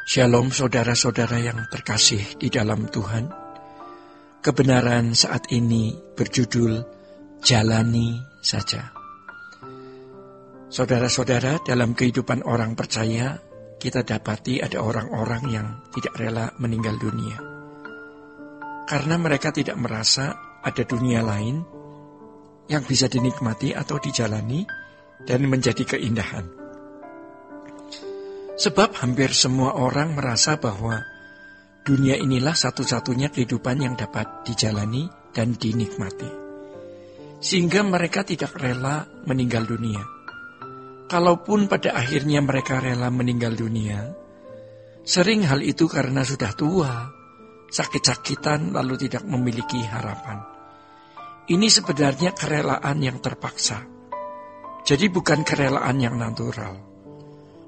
Shalom saudara-saudara yang terkasih di dalam Tuhan. Kebenaran saat ini berjudul Jalani Saja. Saudara-saudara, dalam kehidupan orang percaya, kita dapati ada orang-orang yang tidak rela meninggal dunia. Karena mereka tidak merasa ada dunia lain yang bisa dinikmati atau dijalani dan menjadi keindahan. Sebab hampir semua orang merasa bahwa dunia inilah satu-satunya kehidupan yang dapat dijalani dan dinikmati. Sehingga mereka tidak rela meninggal dunia. Kalaupun pada akhirnya mereka rela meninggal dunia, sering hal itu karena sudah tua, sakit-sakitan lalu tidak memiliki harapan. Ini sebenarnya kerelaan yang terpaksa. Jadi bukan kerelaan yang natural.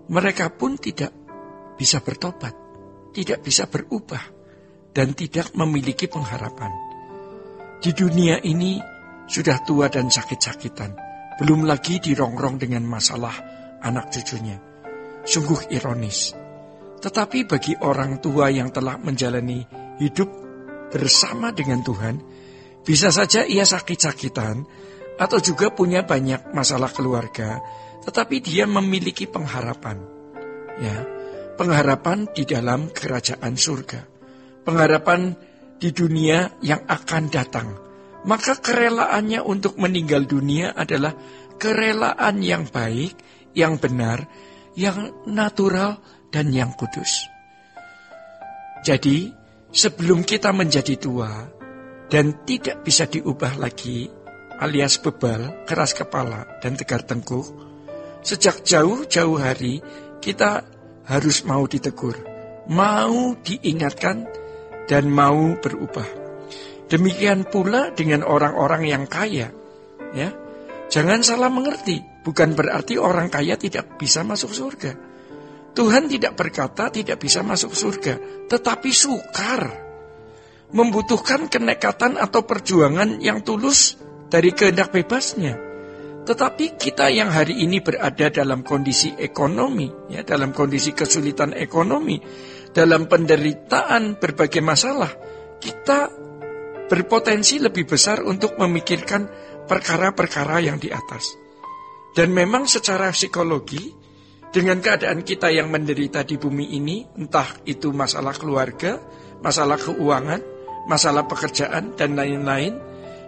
Mereka pun tidak bisa bertobat, tidak bisa berubah, dan tidak memiliki pengharapan. Di dunia ini sudah tua dan sakit-sakitan, belum lagi dirongrong dengan masalah anak cucunya. Sungguh ironis. Tetapi bagi orang tua yang telah menjalani hidup bersama dengan Tuhan, bisa saja ia sakit-sakitan atau juga punya banyak masalah keluarga, tetapi dia memiliki pengharapan. Ya, pengharapan di dalam kerajaan surga. Pengharapan di dunia yang akan datang. Maka kerelaannya untuk meninggal dunia adalah kerelaan yang baik, yang benar, yang natural, dan yang kudus. Jadi, sebelum kita menjadi tua dan tidak bisa diubah lagi, alias bebal, keras kepala, dan tegar tengkuk, sejak jauh-jauh hari kita harus mau ditegur, mau diingatkan, dan mau berubah. Demikian pula dengan orang-orang yang kaya. Ya, jangan salah mengerti, bukan berarti orang kaya tidak bisa masuk surga. Tuhan tidak berkata tidak bisa masuk surga, tetapi sukar, membutuhkan kenekatan atau perjuangan yang tulus dari kehendak bebasnya. Tetapi kita yang hari ini berada dalam kondisi ekonomi, ya, dalam kondisi kesulitan ekonomi, dalam penderitaan berbagai masalah, kita berpotensi lebih besar untuk memikirkan perkara-perkara yang di atas. Dan memang secara psikologi, dengan keadaan kita yang menderita di bumi ini, entah itu masalah keluarga, masalah keuangan, masalah pekerjaan, dan lain-lain,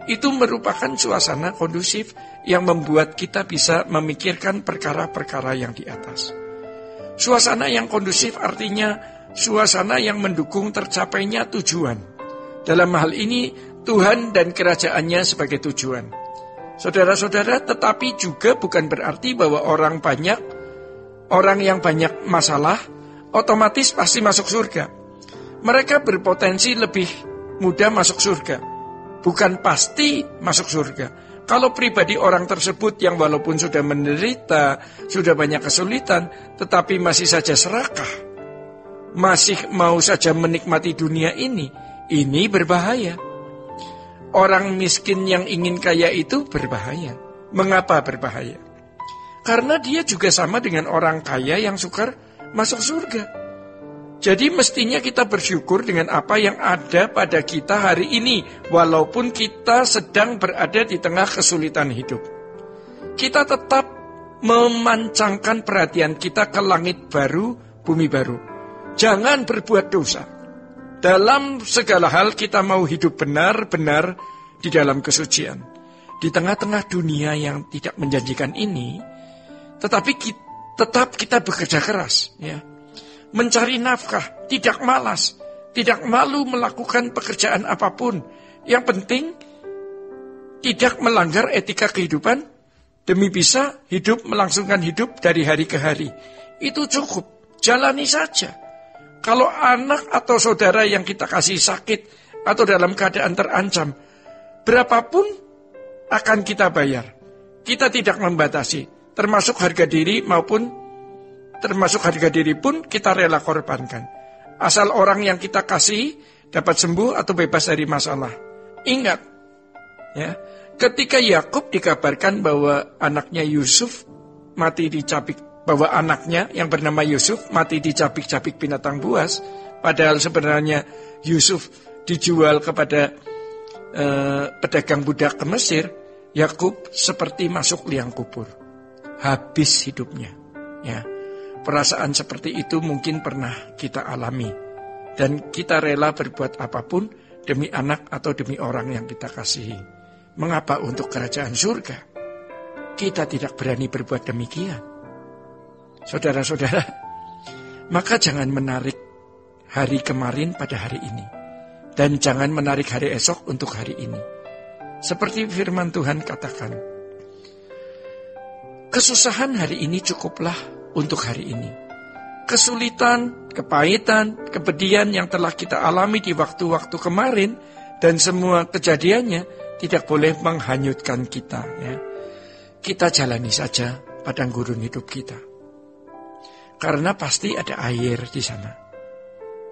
itu merupakan suasana kondusif yang membuat kita bisa memikirkan perkara-perkara yang di atas. Suasana yang kondusif artinya suasana yang mendukung tercapainya tujuan. Dalam hal ini Tuhan dan kerajaannya sebagai tujuan. Saudara-saudara, tetapi juga bukan berarti bahwa orang yang banyak masalah otomatis pasti masuk surga. Mereka berpotensi lebih mudah masuk surga, bukan pasti masuk surga. Kalau pribadi orang tersebut yang walaupun sudah menderita, sudah banyak kesulitan, tetapi masih saja serakah, masih mau saja menikmati dunia ini berbahaya. Orang miskin yang ingin kaya itu berbahaya. Mengapa berbahaya? Karena dia juga sama dengan orang kaya yang sukar masuk surga. Jadi mestinya kita bersyukur dengan apa yang ada pada kita hari ini, walaupun kita sedang berada di tengah kesulitan hidup. Kita tetap memancangkan perhatian kita ke langit baru, bumi baru. Jangan berbuat dosa. Dalam segala hal kita mau hidup benar-benar di dalam kesucian. Di tengah-tengah dunia yang tidak menjanjikan ini, tetapi tetap kita bekerja keras, ya. Mencari nafkah, tidak malas, tidak malu melakukan pekerjaan apapun. Yang penting, tidak melanggar etika kehidupan, demi bisa hidup melangsungkan hidup dari hari ke hari. Itu cukup, jalani saja. Kalau anak atau saudara yang kita kasih sakit, atau dalam keadaan terancam, berapapun akan kita bayar. Kita tidak membatasi, termasuk harga diri pun kita rela korbankan. Asal orang yang kita kasih dapat sembuh atau bebas dari masalah. Ingat, ya, ketika Yakub dikabarkan bahwa anaknya Yusuf mati dicabik bahwa anaknya yang bernama Yusuf mati dicabik-cabik binatang buas, padahal sebenarnya Yusuf dijual kepada pedagang budak ke Mesir. Yakub seperti masuk liang kubur, habis hidupnya. Ya, perasaan seperti itu mungkin pernah kita alami, dan kita rela berbuat apapun demi anak atau demi orang yang kita kasihi. Mengapa untuk kerajaan surga kita tidak berani berbuat demikian? Saudara-saudara, maka jangan menarik hari kemarin pada hari ini, dan jangan menarik hari esok untuk hari ini. Seperti firman Tuhan katakan, kesusahan hari ini cukuplah untuk hari ini. Kesulitan, kepahitan, kepedihan yang telah kita alami di waktu-waktu kemarin dan semua kejadiannya tidak boleh menghanyutkan kita. Ya. Kita jalani saja padang gurun hidup kita. Karena pasti ada air di sana.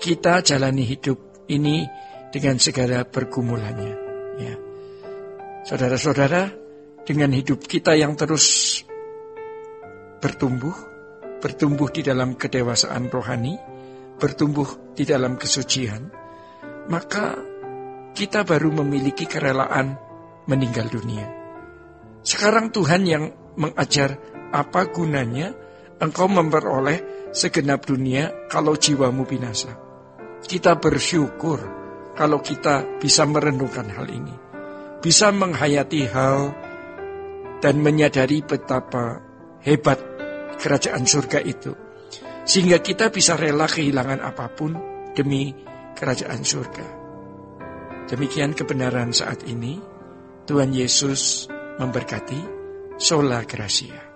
Kita jalani hidup ini dengan segala pergumulannya. Ya. Saudara-saudara, dengan hidup kita yang terus bertumbuh di dalam kedewasaan rohani, bertumbuh di dalam kesucian, maka kita baru memiliki kerelaan meninggal dunia. Sekarang Tuhan yang mengajar apa gunanya engkau memperoleh segenap dunia kalau jiwamu binasa. Kita bersyukur kalau kita bisa merenungkan hal ini, bisa menghayati hal dan menyadari betapa hebat kerajaan surga itu, sehingga kita bisa rela kehilangan apapun demi kerajaan surga. Demikian kebenaran saat ini. Tuhan Yesus memberkati. Sola Gracia.